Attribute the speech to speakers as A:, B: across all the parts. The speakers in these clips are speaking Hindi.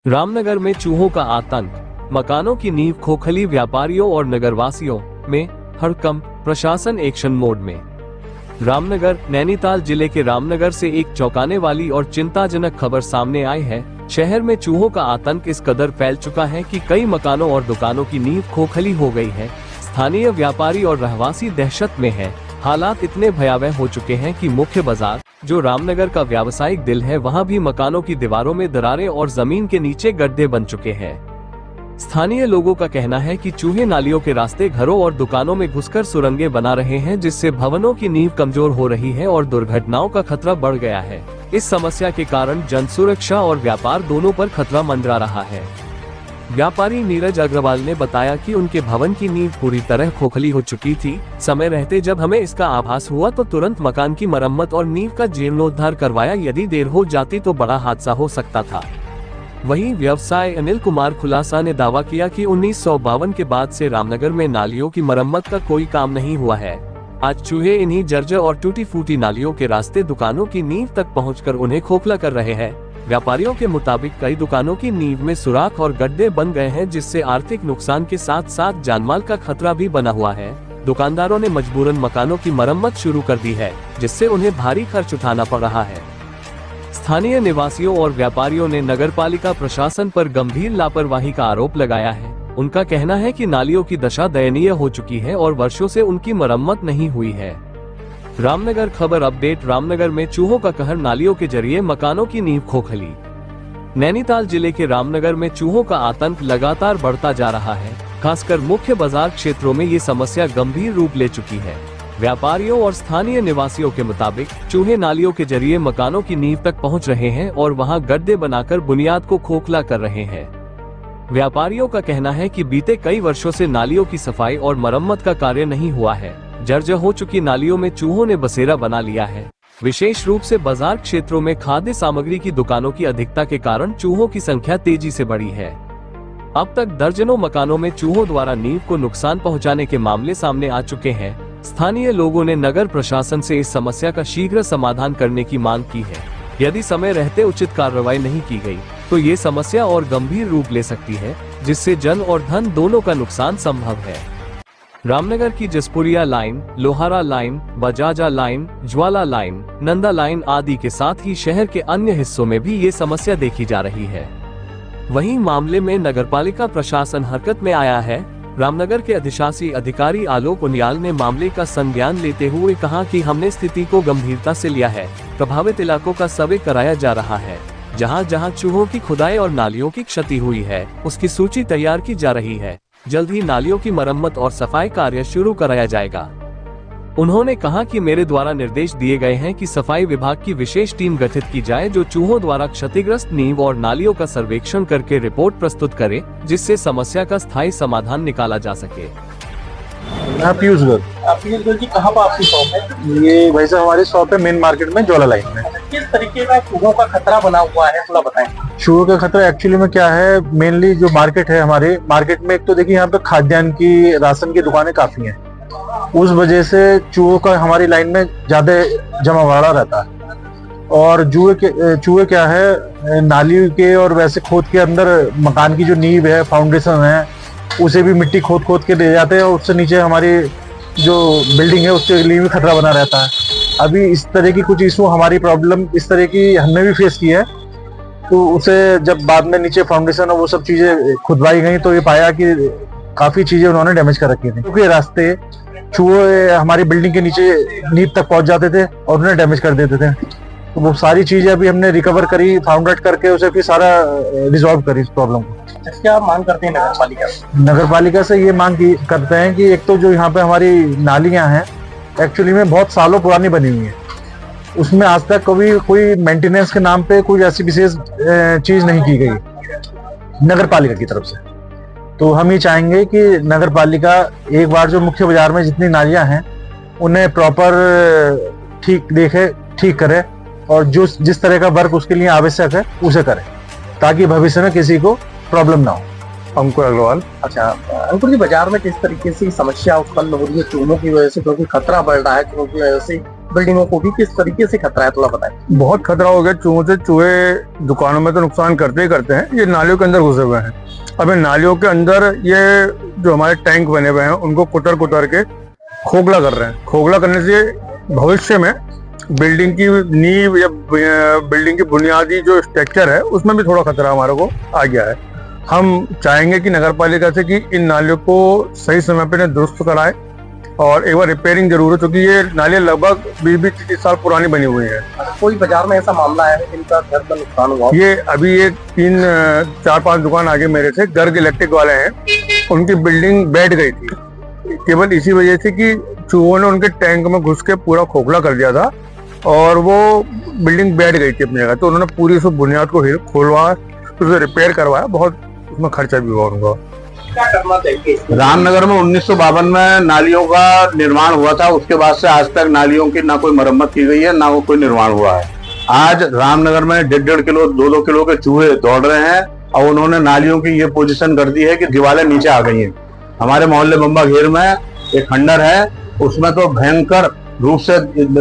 A: रामनगर में चूहों का आतंक, मकानों की नींव खोखली, व्यापारियों और नगरवासियों में हड़कंप, प्रशासन एक्शन मोड में। रामनगर, नैनीताल जिले के रामनगर से एक चौंकाने वाली और चिंताजनक खबर सामने आई है। शहर में चूहों का आतंक इस कदर फैल चुका है कि कई मकानों और दुकानों की नींव खोखली हो गई है। स्थानीय व्यापारी और रहवासी दहशत में हैं। हालात इतने भयावह हो चुके हैं कि मुख्य बाजार, जो रामनगर का व्यावसायिक दिल है, वहां भी मकानों की दीवारों में दरारें और जमीन के नीचे गड्ढे बन चुके हैं। स्थानीय लोगों का कहना है कि चूहे नालियों के रास्ते घरों और दुकानों में घुसकर सुरंगें बना रहे हैं, जिससे भवनों की नींव कमजोर हो रही है और दुर्घटनाओं का खतरा बढ़ गया है। इस समस्या के कारण जन सुरक्षा और व्यापार दोनों पर खतरा मंडरा रहा है। व्यापारी नीरज अग्रवाल ने बताया कि उनके भवन की नींव पूरी तरह खोखली हो चुकी थी। समय रहते जब हमें इसका आभास हुआ तो तुरंत मकान की मरम्मत और नींव का जीर्णोद्धार करवाया। यदि देर हो जाती तो बड़ा हादसा हो सकता था। वहीं व्यवसाय अनिल कुमार खुलासा ने दावा किया कि 1952 के बाद से रामनगर में नालियों की मरम्मत का कोई काम नहीं हुआ है। आज चूहे इन्हीं जर्जर और टूटी फूटी नालियों के रास्ते दुकानों की नींव तक पहुंचकर उन्हें खोखला कर रहे हैं। व्यापारियों के मुताबिक कई दुकानों की नींव में सुराख और गड्ढे बन गए हैं, जिससे आर्थिक नुकसान के साथ साथ जानमाल का खतरा भी बना हुआ है। दुकानदारों ने मजबूरन मकानों की मरम्मत शुरू कर दी है, जिससे उन्हें भारी खर्च उठाना पड़ रहा है। स्थानीय निवासियों और व्यापारियों ने नगरपालिका प्रशासन पर गंभीर लापरवाही का आरोप लगाया है। उनका कहना है कि नालियों की दशा दयनीय हो चुकी है और वर्षों से उनकी मरम्मत नहीं हुई है। रामनगर खबर अपडेट। रामनगर में चूहों का कहर, नालियों के जरिए मकानों की नींव खोखली। नैनीताल जिले के रामनगर में चूहों का आतंक लगातार बढ़ता जा रहा है। खासकर मुख्य बाजार क्षेत्रों में ये समस्या गंभीर रूप ले चुकी है। व्यापारियों और स्थानीय निवासियों के मुताबिक चूहे नालियों के जरिए मकानों की नींव तक पहुंच रहे हैं और वहां गड्ढे बनाकर बुनियाद को खोखला कर रहे हैं। व्यापारियों का कहना है कि बीते कई वर्षों से नालियों की सफाई और मरम्मत का कार्य नहीं हुआ है। जर्जर हो चुकी नालियों में चूहों ने बसेरा बना लिया है। विशेष रूप से बाजार क्षेत्रों में खाद्य सामग्री की दुकानों की अधिकता के कारण चूहों की संख्या तेजी से बढ़ी है। अब तक दर्जनों मकानों में चूहों द्वारा नींव को नुकसान पहुंचाने के मामले सामने आ चुके हैं। स्थानीय लोगों ने नगर प्रशासन से इस समस्या का शीघ्र समाधान करने की मांग की है। यदि समय रहते उचित कार्रवाई नहीं की गई तो ये समस्या और गंभीर रूप ले सकती है, जिससे जन और धन दोनों का नुकसान संभव है। रामनगर की Jaspuria line, Lohara line, Bajaja line, Jwala line, Nanda line आदि के साथ ही शहर के अन्य हिस्सों में भी ये समस्या देखी जा रही है। वहीं मामले में नगरपालिका प्रशासन हरकत में आया है। रामनगर के अधिशासी अधिकारी आलोक उनियाल ने मामले का संज्ञान लेते हुए कहा कि हमने स्थिति को गंभीरता से लिया है। प्रभावित इलाकों का सर्वे कराया जा रहा है। जहां जहां चूहों की खुदाई और नालियों की क्षति हुई है, उसकी सूची तैयार की जा रही है। जल्द ही नालियों की मरम्मत और सफाई कार्य शुरू कराया जाएगा। उन्होंने कहा कि मेरे द्वारा निर्देश दिए गए हैं कि सफाई विभाग की विशेष टीम गठित की जाए, जो चूहों द्वारा क्षतिग्रस्त नींव और नालियों का सर्वेक्षण करके रिपोर्ट प्रस्तुत करे, जिससे समस्या का स्थायी समाधान निकाला जा सके।
B: पीयूष गर्ग जी, कहाँ पर आपकी शॉप है? ये भाई साहब हमारी शॉप है मेन मार्केट में, ज्वाला लाइन में।
C: किस तरीके का चूहों का खतरा बना हुआ है, थोड़ा बताएं।
B: चूहों का खतरा एक्चुअली में क्या है, मेनली जो मार्केट है हमारे मार्केट में, एक तो देखिए यहाँ पे खाद्यान्न की, राशन की दुकानें काफी हैं। उस वजह से चूहों का हमारी लाइन में ज्यादा जमावड़ा रहता है। और चूहे क्या है, नाली के और वैसे खोद के अंदर मकान की जो नींव है, फाउंडेशन है, उसे भी मिट्टी खोद खोद के ले जाते हैं और उससे नीचे हमारी जो बिल्डिंग है उसके लिए भी खतरा बना रहता है। अभी इस तरह की कुछ इशू, हमारी प्रॉब्लम इस तरह की हमने भी फेस की है। तो उसे जब बाद में नीचे फाउंडेशन और वो सब चीजें खुदवाई गई तो ये पाया कि काफी चीजें उन्होंने डैमेज कर रखी थी, क्योंकि रास्ते चूहे हमारी बिल्डिंग के नीचे नींव तक पहुंच जाते थे और उन्हें डैमेज कर देते थे। तो वो सारी चीजें अभी हमने रिकवर करी, फाउंड आउट करके उसे फिर सारा रिजॉल्व करी इस प्रॉब्लम को।
C: क्या मांग करते हैं नगरपालिका से?
B: नगरपालिका से ये मांग करते हैं कि एक तो जो यहाँ पे हमारी नालियां हैं एक्चुअली में बहुत सालों पुरानी बनी हुई है, उसमें आज तक कभी कोई मेंटेनेंस के नाम पे कोई ऐसी विशेष चीज नहीं की गई नगरपालिका की तरफ से। तो हम ये चाहेंगे कि नगरपालिका एक बार जो मुख्य बाजार में जितनी नालियां हैं उन्हें प्रॉपर ठीक करे और जो जिस तरह का वर्क उसके लिए आवश्यक है उसे करे, ताकि भविष्य में किसी को प्रॉब्लम ना हो।
D: अंकुर अग्रवाल।
C: अच्छा अंकुर जी, बाजार में किस तरीके से समस्या उत्पन्न हो रही है चूहों की वजह से, क्योंकि खतरा बढ़ रहा है चूहों की वजह से, बिल्डिंगों को भी किस तरीके से खतरा है थोड़ा बताएं।
B: बहुत खतरा हो गया चूहों से। चूहे दुकानों में तो नुकसान करते ही करते हैं, ये नालियों के अंदर घुसे हुए हैं। अब इन नालियों के अंदर ये जो हमारे टैंक बने हुए हैं उनको कुतर कुतर के खोखला कर रहे हैं। खोखला करने से भविष्य में बिल्डिंग की नींव या बिल्डिंग की बुनियादी जो स्ट्रक्चर है उसमें भी थोड़ा खतरा हमारे को आ गया है। हम चाहेंगे कि नगर पालिका से कि इन नालियों को सही समय पर दुरुस्त कराए और एक बार रिपेयरिंग जरूर हो, क्योंकि ये नालियाँ लगभग 20-30 साल पुरानी बनी हुई है।
C: कोई बाजार में ऐसा मामला है जिनका घर में नुकसान हुआ?
B: ये अभी ये 3-4-5 दुकान आगे मेरे से गर्ग इलेक्ट्रिक वाले हैं, उनकी बिल्डिंग बैठ गई थी केवल इसी वजह से कि चूहों ने उनके टैंक में घुस के पूरा खोखला कर दिया था और वो बिल्डिंग बैठ गई थी अपनी जगह। तो उन्होंने पूरी उस बुनियाद को खोलवाया, उसे रिपेयर करवाया, बहुत उसमें खर्चा भी हुआ उनका।
C: क्या करना चाहिए?
D: रामनगर में 1952 में नालियों का निर्माण हुआ था, उसके बाद से आज तक नालियों की ना कोई मरम्मत की गई है ना वो कोई निर्माण हुआ है। आज रामनगर में 1.5 किलो 2-2 किलो के चूहे दौड़ रहे हैं और उन्होंने नालियों की ये पोजीशन कर दी है कि दीवारें नीचे आ गई हैं। हमारे मोहल्ले बम्बा घेर में एक खंडर है, उसमें तो भयंकर रूप से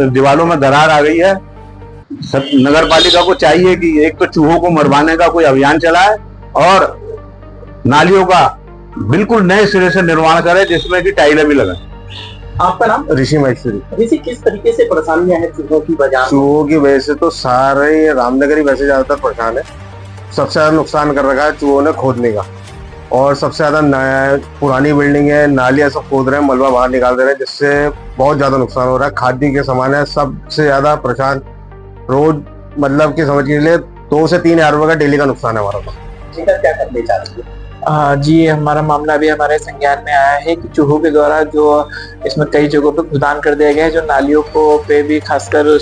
D: दीवारों में दरार आ गई है। नगर पालिका को चाहिए कि एक तो चूहों को मरवाने का कोई अभियान चलाए और नालियों का बिल्कुल नए सिरे से निर्माण करे जिसमें कि टाइलें भी लगाए।
C: आपका नाम?
B: ऋषि महेश्वरी।
C: ऋषि, किस तरीके से परेशानियां हैं चूहों की वजह?
E: चूहों की वजह से तो सारे रामनगर ही वैसे ज्यादातर परेशान है। सबसे ज्यादा नुकसान कर रखा है चूहों ने खोदने का, और सबसे ज्यादा पुरानी बिल्डिंग है, नालियां सब खोद रहे हैं, मलबा बाहर निकाल दे रहे हैं, जिससे बहुत ज्यादा नुकसान हो रहा है। खाद्य के सामान है, सबसे ज्यादा परेशान रोज मतलब कि समझ के लिए 2 से 3 हज़ार रुपए का डेली का नुकसान है हमारा।
C: क्या करने जा रही है?
F: जी, हमारा मामला अभी हमारे संज्ञान में आया है कि चूहों के द्वारा जो इसमें कई जगहों पे खुदान कर दिया गया है, जो नालियों को पे भी खासकर